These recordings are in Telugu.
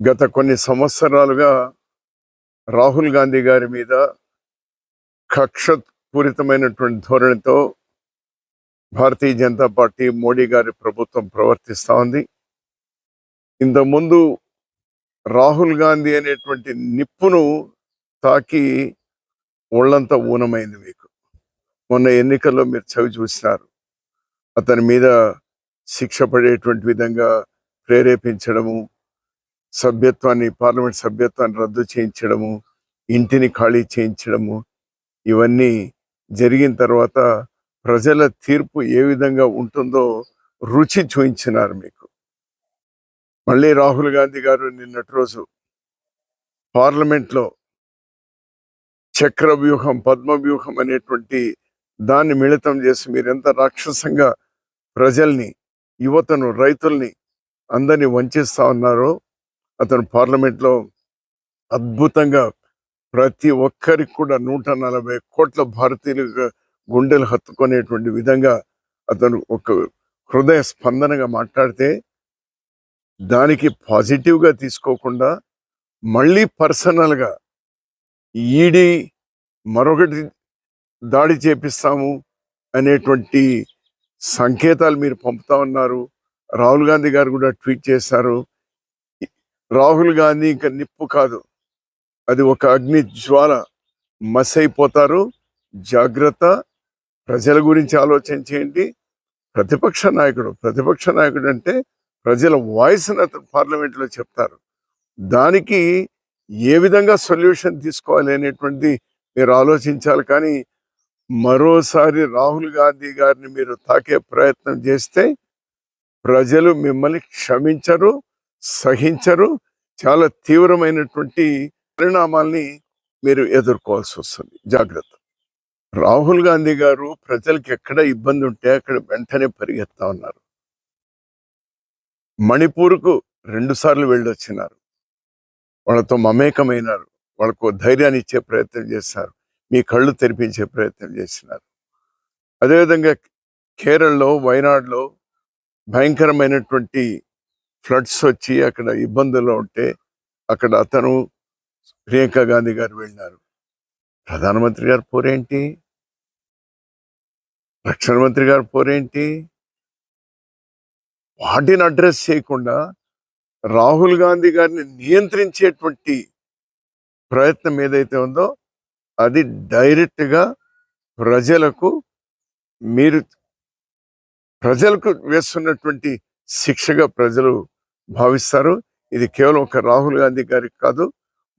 గత కొన్ని సంవత్సరాలుగా రాహుల్ గాంధీ గారి మీద కక్షపూరితమైనటువంటి ధోరణితో భారతీయ జనతా పార్టీ మోడీ గారి ప్రభుత్వం ప్రవర్తిస్తూ ఉంది. ఇంతకుముందు రాహుల్ గాంధీ అనేటువంటి నిప్పును తాకి ఒళ్ళంతా ఊనమైంది. మీకు మొన్న ఎన్నికల్లో మీరు చవి చూసినారు. అతని మీద శిక్ష పడేటువంటి విధంగా ప్రేరేపించడము, పార్లమెంట్ సభ్యత్వాన్ని రద్దు చేయించడము, ఇంటిని ఖాళీ చేయించడము, ఇవన్నీ జరిగిన తర్వాత ప్రజల తీర్పు ఏ విధంగా ఉంటుందో రుచి చూయించినారు మీకు. మళ్ళీ రాహుల్ గాంధీ గారు నిన్నటి రోజు పార్లమెంట్లో చక్రవ్యూహం, పద్మవ్యూహం అనేటువంటి దాన్ని మిళితం చేసి మీరు ఎంత రాక్షసంగా ప్రజల్ని, యువతను, రైతుల్ని అందరినీ వంచిస్తా ఉన్నారో అతను పార్లమెంట్లో అద్భుతంగా ప్రతి ఒక్కరికి కూడా 140 కోట్ల భారతీయులు గుండెలు హత్తుకునేటువంటి విధంగా అతను ఒక హృదయ స్పందనగా మాట్లాడితే దానికి పాజిటివ్గా తీసుకోకుండా మళ్ళీ పర్సనల్గా ఈడీ మరొకటి దాడి చేపిస్తాము అనేటువంటి సంకేతాలు మీరు పంపుతా ఉన్నారు. రాహుల్ గాంధీ గారు కూడా ట్వీట్ చేశారు. రాహుల్ గాంధీ ఇంకా నిప్పు కాదు, అది ఒక అగ్ని జ్వాల, మసైపోతారు, జాగ్రత్త, ప్రజల గురించి ఆలోచన చేయండి. ప్రతిపక్ష నాయకుడు అంటే ప్రజల వాయిస్ని అతను పార్లమెంట్లో చెప్తారు. దానికి ఏ విధంగా సొల్యూషన్ తీసుకోవాలి అనేటువంటి మీరు ఆలోచించాలి. కానీ మరోసారి రాహుల్ గాంధీ గారిని మీరు తాకే ప్రయత్నం చేస్తే ప్రజలు మిమ్మల్ని క్షమించరు, సహించరు. చాలా తీవ్రమైనటువంటి పరిణామాల్ని మీరు ఎదుర్కోవాల్సి వస్తుంది. జాగ్రత్త. రాహుల్ గాంధీ గారు ప్రజలకు ఎక్కడ ఇబ్బంది ఉంటే అక్కడ వెంటనే పరిగెత్తా ఉన్నారు. మణిపూర్కు 2 సార్లు వెళ్ళొచ్చినారు. వాళ్ళతో మమేకమైనారు. వాళ్ళకు ధైర్యాన్ని ఇచ్చే ప్రయత్నం చేస్తారు. మీ కళ్ళు తెరిపించే ప్రయత్నం చేసినారు. అదేవిధంగా కేరళలో, వయనాడులో భయంకరమైనటువంటి ఫ్లడ్స్ వచ్చి అక్కడ ఇబ్బందుల్లో ఉంటే అక్కడ అతను, ప్రియాంక గాంధీ గారు వెళ్ళినారు. ప్రధానమంత్రి గారు పోరేంటి? రక్షణ మంత్రి గారు పోరేంటి? వాటిని అడ్రస్ చేయకుండా రాహుల్ గాంధీ గారిని నియంత్రించేటువంటి ప్రయత్నం ఏదైతే ఉందో అది డైరెక్ట్గా ప్రజలకు వేస్తున్నటువంటి శిక్షగా ప్రజలు భావిస్తారు. ఇది కేవలం ఒక రాహుల్ గాంధీ గారికి కాదు,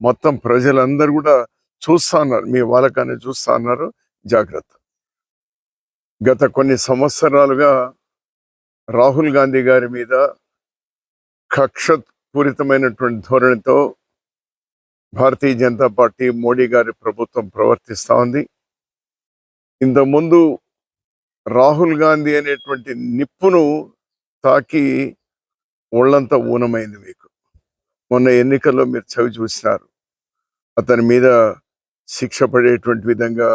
మొత్తం ప్రజలందరూ కూడా చూస్తా ఉన్నారు, మీ వాళ్ళకాన్ని చూస్తా ఉన్నారు. జాగ్రత్త. గత కొన్ని సంవత్సరాలుగా రాహుల్ గాంధీ గారి మీద కక్షపూరితమైనటువంటి ధోరణితో భారతీయ జనతా పార్టీ మోడీ గారి ప్రభుత్వం ప్రవర్తిస్తూ ఉంది. ఇంతకుముందు రాహుల్ గాంధీ అనేటువంటి నిప్పును తాకి ఒళ్ళంతా ఊనమైంది. మీకు మొన్న ఎన్నికల్లో మీరు చవి చూసినారు. అతని మీద శిక్ష పడేటువంటి విధంగా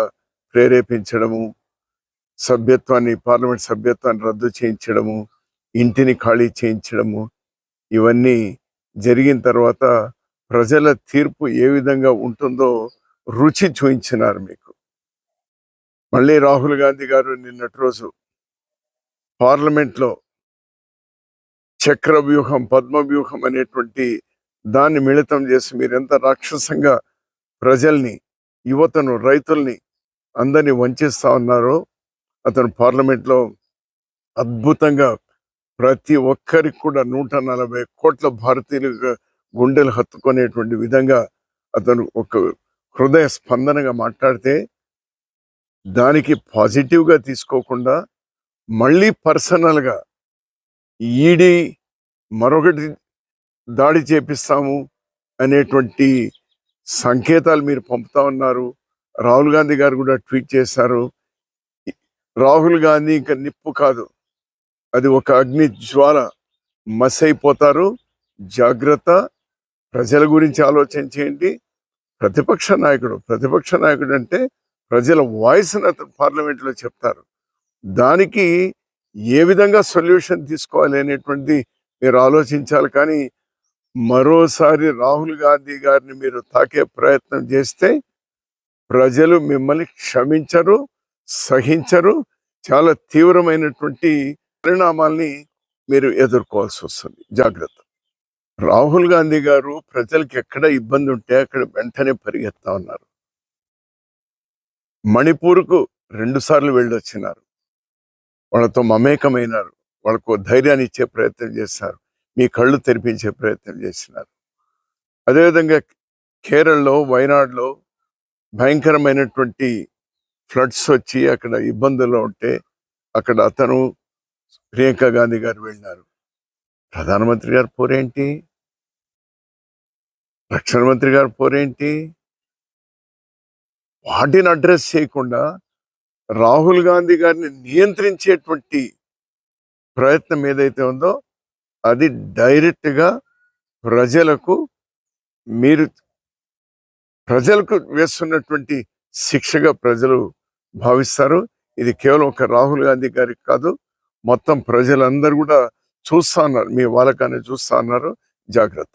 ప్రేరేపించడము, పార్లమెంట్ సభ్యత్వాన్ని రద్దు చేయించడము, ఇంటిని ఖాళీ చేయించడము, ఇవన్నీ జరిగిన తర్వాత ప్రజల తీర్పు ఏ విధంగా ఉంటుందో రుచి చూయించినారు మీకు. మళ్ళీ రాహుల్ గాంధీ గారు నిన్నటి రోజు పార్లమెంట్లో చక్రవ్యూహం, పద్మవ్యూహం అనేటువంటి దాన్ని మిళితం చేసి మీరు ఎంత రాక్షసంగా ప్రజల్ని, యువతను, రైతుల్ని అందరినీ వంచిస్తా ఉన్నారో అతను పార్లమెంట్లో అద్భుతంగా ప్రతి ఒక్కరికి కూడా 140 కోట్ల భారతీయులు గుండెలు హత్తుకునేటువంటి విధంగా అతను ఒక హృదయ స్పందనగా మాట్లాడితే దానికి పాజిటివ్గా తీసుకోకుండా మళ్ళీ పర్సనల్గా ఈడీ మరొకటి దాడి చేపిస్తాము అనేటువంటి సంకేతాలు మీరు పంపుతా ఉన్నారు. రాహుల్ గాంధీ గారు కూడా ట్వీట్ చేశారు. రాహుల్ గాంధీ ఇంకా నిప్పు కాదు, అది ఒక అగ్ని జ్వాల, మసైపోతారు, జాగ్రత్త, ప్రజల గురించి ఆలోచన చేయండి. ప్రతిపక్ష నాయకుడు అంటే ప్రజల వాయిస్ని అతను పార్లమెంట్లో చెప్తారు. దానికి ఏ విధంగా సొల్యూషన్ తీసుకోవాలి అనేటువంటి మీరు ఆలోచించాలి. కానీ మరోసారి రాహుల్ గాంధీ గారిని మీరు తాకే ప్రయత్నం చేస్తే ప్రజలు మిమ్మల్ని క్షమించరు, సహించరు. చాలా తీవ్రమైనటువంటి పరిణామాల్ని మీరు ఎదుర్కోవాల్సి వస్తుంది. జాగ్రత్త. రాహుల్ గాంధీ గారు ప్రజలకు ఎక్కడ ఇబ్బంది ఉంటే అక్కడ వెంటనే పరిగెత్తా ఉన్నారు. మణిపూర్కు 2 సార్లు వెళ్ళొచ్చినారు. వాళ్ళతో మమేకమైనారు. వాళ్ళకు ధైర్యాన్ని ఇచ్చే ప్రయత్నం చేశారు. మీ కళ్ళు తెరిపించే ప్రయత్నం చేసినారు. అదేవిధంగా కేరళలో, వయనాడులో భయంకరమైనటువంటి ఫ్లడ్స్ వచ్చి అక్కడ ఇబ్బందుల్లో ఉంటే అక్కడ అతను, ప్రియాంక గాంధీ గారు వెళ్ళినారు. ప్రధానమంత్రి గారు పోరేంటి? రక్షణ మంత్రి గారు పోరేంటి? వాటిని అడ్రస్ చేయకుండా రాహుల్ గాంధీ గారిని నియంత్రించేటువంటి ప్రయత్నం ఏదైతే ఉందో అది డైరెక్ట్గా ప్రజలకు వేస్తున్నటువంటి శిక్షగా ప్రజలు భావిస్తారు. ఇది కేవలం ఒక రాహుల్ గాంధీ గారికి కాదు, మొత్తం ప్రజలందరూ కూడా చూస్తా ఉన్నారు. మీ వాళ్ళకాన్ని చూస్తా ఉన్నారు. జాగ్రత్త.